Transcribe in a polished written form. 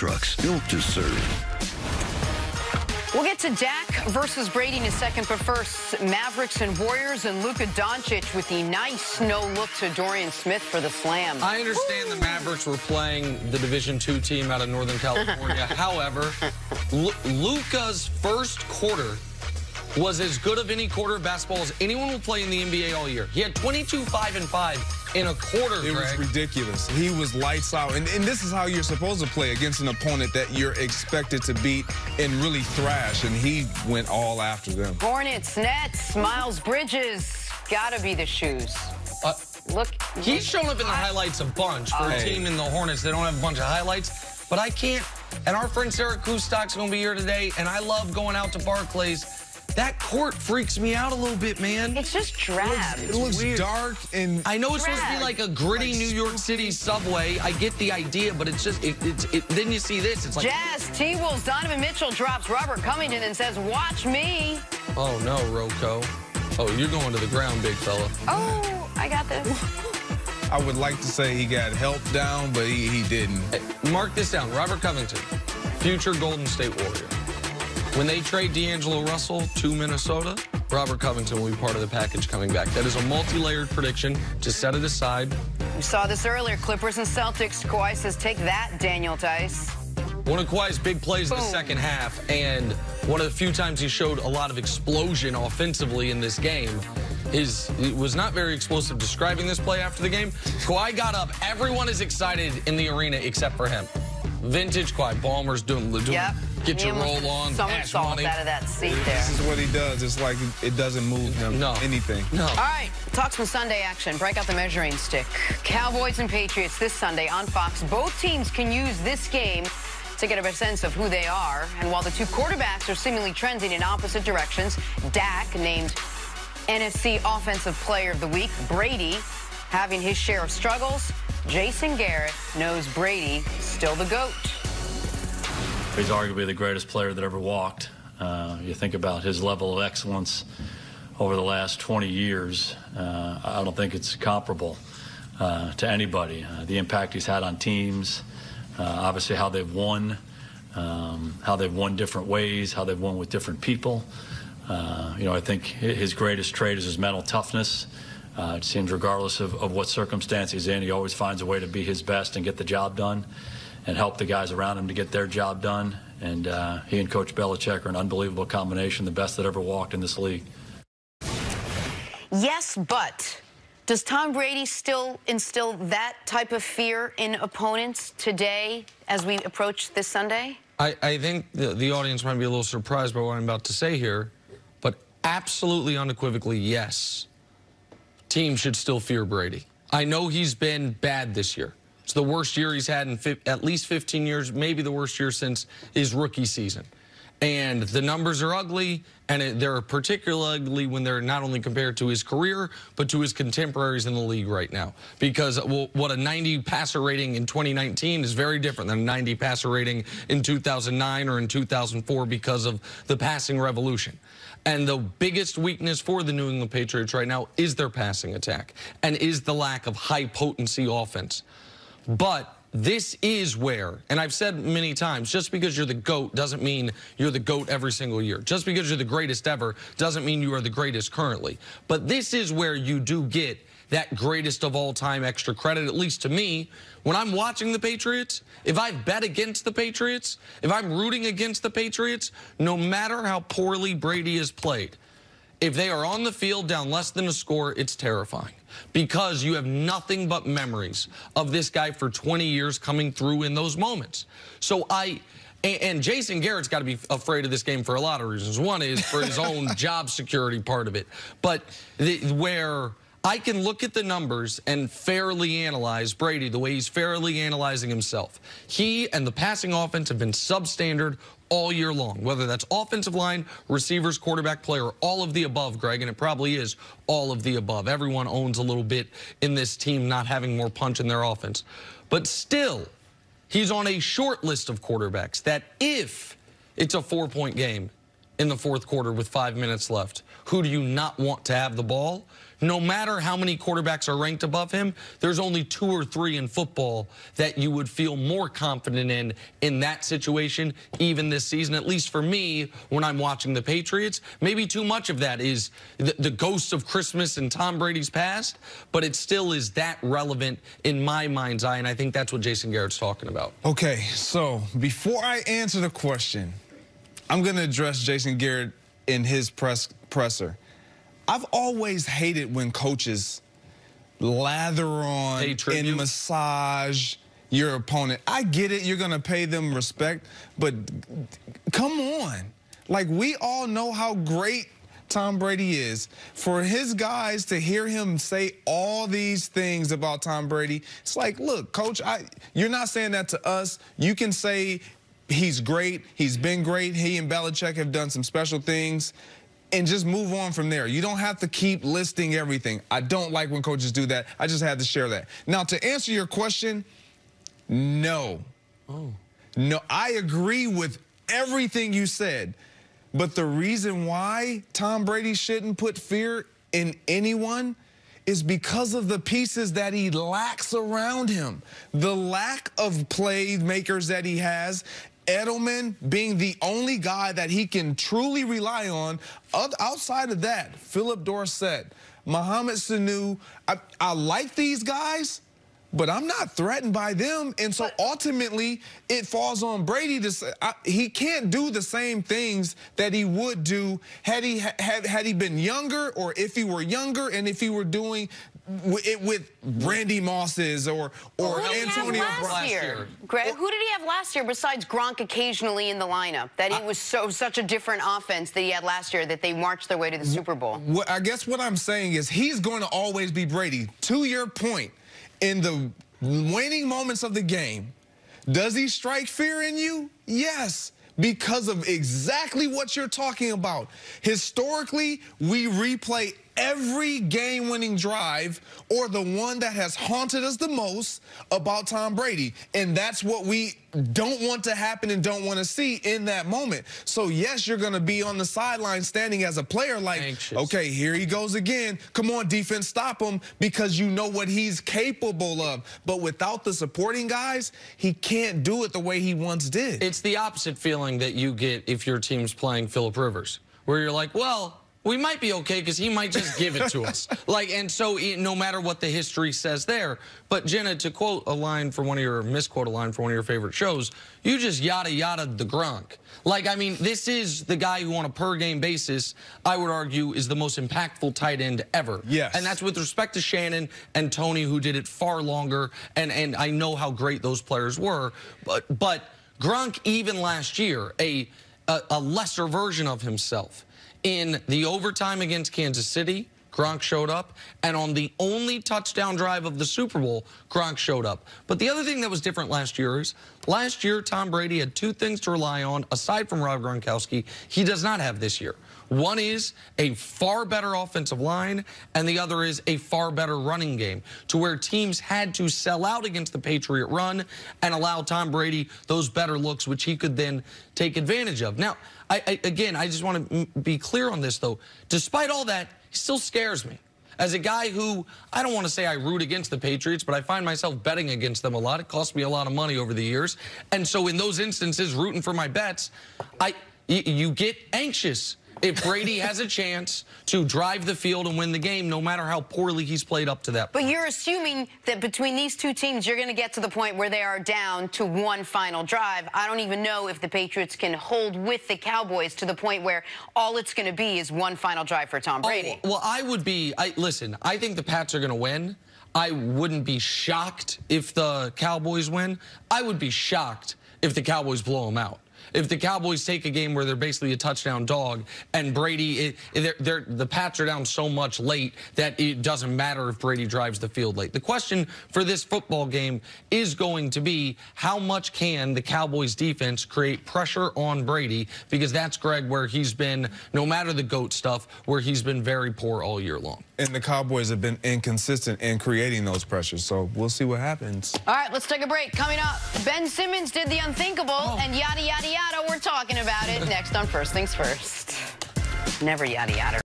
trucks built to serve. We'll get to Dak versus Brady in a second, but first, Mavericks and Warriors and Luka Doncic with the nice no-look to Dorian Smith for the slam. I understand the Mavericks were playing the Division II team out of Northern California. However, Luka's first quarter was as good of any quarter of basketball as anyone will play in the NBA all year. He had 22, 5, and 5 in a quarter, It was ridiculous. He was lights out. And this is how you're supposed to play against an opponent that you're expected to beat and really thrash. And he went all after them. Hornets, Nets, Miles Bridges. Gotta be the shoes. Look. He's shown up in the highlights a bunch for a team in the Hornets. They don't have a bunch of highlights. But I can't. And our friend Sarah Kustak's going to be here today. And I love going out to Barclays. That court freaks me out a little bit, man. It's just drab. It looks weird. Dark and I know it's supposed to be like a gritty New York City subway. I get the idea, but it's just, then you see this. It's like Jazz, T-Wolves, Donovan Mitchell drops Robert Covington and says, watch me. Oh, no, Rocco. Oh, you're going to the ground, big fella. Oh, I got this. I would like to say he got helped down, but he didn't. Hey, mark this down. Robert Covington, future Golden State Warrior. When they trade D'Angelo Russell to Minnesota, Robert Covington will be part of the package coming back. That is a multi-layered prediction. Just set it aside. We saw this earlier. Clippers and Celtics. Kawhi says, take that, Daniel Tice. One of Kawhi's big plays in the second half, and one of the few times he showed a lot of explosion offensively in this game. It was not very explosive describing this play after the game. Kawhi got up. Everyone is excited in the arena except for him. Vintage Kawhi. Ballmer's doing yep. Get your roll on. Somersault out of that seat there. This is what he does. It's like it doesn't move him anything. No. All right, talk some Sunday action. Break out the measuring stick. Cowboys and Patriots this Sunday on Fox. Both teams can use this game to get a sense of who they are. And while the two quarterbacks are seemingly trending in opposite directions, Dak named NFC Offensive Player of the Week. Brady having his share of struggles. Jason Garrett knows Brady still the GOAT. He's arguably the greatest player that ever walked. You think about his level of excellence over the last 20 years. I don't think it's comparable to anybody. The impact he's had on teams, obviously how they've won different ways, how they've won with different people. I think his greatest trait is his mental toughness. It seems regardless of what circumstance he's in, he always finds a way to be his best and get the job done and help the guys around him to get their job done. And he and Coach Belichick are an unbelievable combination, the best that ever walked in this league. Yes, but does Tom Brady still instill that type of fear in opponents today as we approach this Sunday? I think the audience might be a little surprised by what I'm about to say here, but absolutely unequivocally, yes. Teams should still fear Brady. I know he's been bad this year. It's the worst year he's had in at least 15 years, maybe the worst year since his rookie season. And the numbers are ugly, and they're particularly ugly when they're not only compared to his career, but to his contemporaries in the league right now. Because what a 90 passer rating in 2019 is very different than a 90 passer rating in 2009 or in 2004 because of the passing revolution. And the biggest weakness for the New England Patriots right now is their passing attack and is the lack of high-potency offense. But this is where, and I've said many times, just because you're the GOAT doesn't mean you're the GOAT every single year. Just because you're the greatest ever doesn't mean you are the greatest currently. But this is where you do get that greatest of all time extra credit, at least to me. When I'm watching the Patriots, if I bet against the Patriots, if I'm rooting against the Patriots, no matter how poorly Brady has played, if they are on the field down less than a score, it's terrifying because you have nothing but memories of this guy for 20 years coming through in those moments. So and Jason Garrett's got to be afraid of this game for a lot of reasons. One is for his own job security part of it. But where I can look at the numbers and fairly analyze Brady the way he's fairly analyzing himself. He and the passing offense have been substandard all year long, whether that's offensive line, receivers, quarterback, player, all of the above, Greg, and it probably is all of the above. Everyone owns a little bit in this team not having more punch in their offense. But still, he's on a short list of quarterbacks that if it's a 4-point game, in the fourth quarter with 5 minutes left? Who do you not want to have the ball? No matter how many quarterbacks are ranked above him, there's only 2 or 3 in football that you would feel more confident in that situation, even this season. At least for me, when I'm watching the Patriots, maybe too much of that is the ghosts of Christmas and Tom Brady's past, but it still is that relevant in my mind's eye, and I think that's what Jason Garrett's talking about. Okay, so before I answer the question, I'm going to address Jason Garrett in his presser. I've always hated when coaches lather on and massage your opponent. I get it, you're going to pay them respect, but come on. Like, we all know how great Tom Brady is. For his guys to hear him say all these things about Tom Brady, it's like, look, coach, you're not saying that to us. You can say he's great, he's been great, he and Belichick have done some special things, and just move on from there. You don't have to keep listing everything. I don't like when coaches do that. I just had to share that. Now, to answer your question, no. No, I agree with everything you said. But the reason why Tom Brady shouldn't put fear in anyone is because of the pieces that he lacks around him. The lack of playmakers that he has. Edelman being the only guy that he can truly rely on. Outside of that, Philip Dorsett, Mohamed Sanu, I like these guys, but I'm not threatened by them. And so ultimately, it falls on Brady to say he can't do the same things that he would do had he been younger, or if he were younger, and if he were doing it with Randy Mosses or Antonio Brown. Greg, who did he have last year besides Gronk occasionally in the lineup? That he was such a different offense that he had last year that they marched their way to the Super Bowl. I guess what I'm saying is he's going to always be Brady. To your point, in the waning moments of the game, does he strike fear in you? Yes, because of exactly what you're talking about. Historically, we replay every game-winning drive, or the one that has haunted us the most, about Tom Brady. And that's what we don't want to happen and don't want to see in that moment. So, yes, you're going to be on the sideline standing as a player like, anxious. Okay, here he goes again. Come on, defense, stop him, because you know what he's capable of. But without the supporting guys, he can't do it the way he once did. It's the opposite feeling that you get if your team's playing Phillip Rivers, where you're like, well, we might be okay because he might just give it to us. And so no matter what the history says there. But Jenna, to quote a line from misquote a line from one of your favorite shows, you just yada-yada'd the Gronk. I mean, this is the guy who on a per-game basis, I would argue, is the most impactful tight end ever. Yes. And that's with respect to Shannon and Tony, who did it far longer, and I know how great those players were. But Gronk, even last year, a lesser version of himself. In the overtime against Kansas City, Gronk showed up, and on the only touchdown drive of the Super Bowl, Gronk showed up. But the other thing that was different last year is, last year, Tom Brady had 2 things to rely on, aside from Rob Gronkowski, he does not have this year. One is a far better offensive line, and the other is a far better running game, to where teams had to sell out against the Patriot run and allow Tom Brady those better looks, which he could then take advantage of. Now, again, I just want to be clear on this, though. Despite all that, he still scares me. As a guy who, I don't want to say I root against the Patriots, but I find myself betting against them a lot. It cost me a lot of money over the years. And so in those instances, rooting for my bets, you get anxious if Brady has a chance to drive the field and win the game, no matter how poorly he's played up to that point. But you're assuming that between these 2 teams, you're going to get to the point where they are down to 1 final drive. I don't even know if the Patriots can hold with the Cowboys to the point where all it's going to be is 1 final drive for Tom Brady. Well, listen, I think the Pats are going to win. I wouldn't be shocked if the Cowboys win. I would be shocked if the Cowboys blow them out. If the Cowboys take a game where they're basically a touchdown dog, and Brady, the Pats are down so much late that it doesn't matter if Brady drives the field late. The question for this football game is going to be, how much can the Cowboys defense create pressure on Brady? Because that's, Greg, where he's been, no matter the GOAT stuff, where he's been very poor all year long. And the Cowboys have been inconsistent in creating those pressures, so we'll see what happens. All right, let's take a break. Coming up, Ben Simmons did the unthinkable, and yada, yada, yada. We're talking about it next on First Things First. Never yada yada.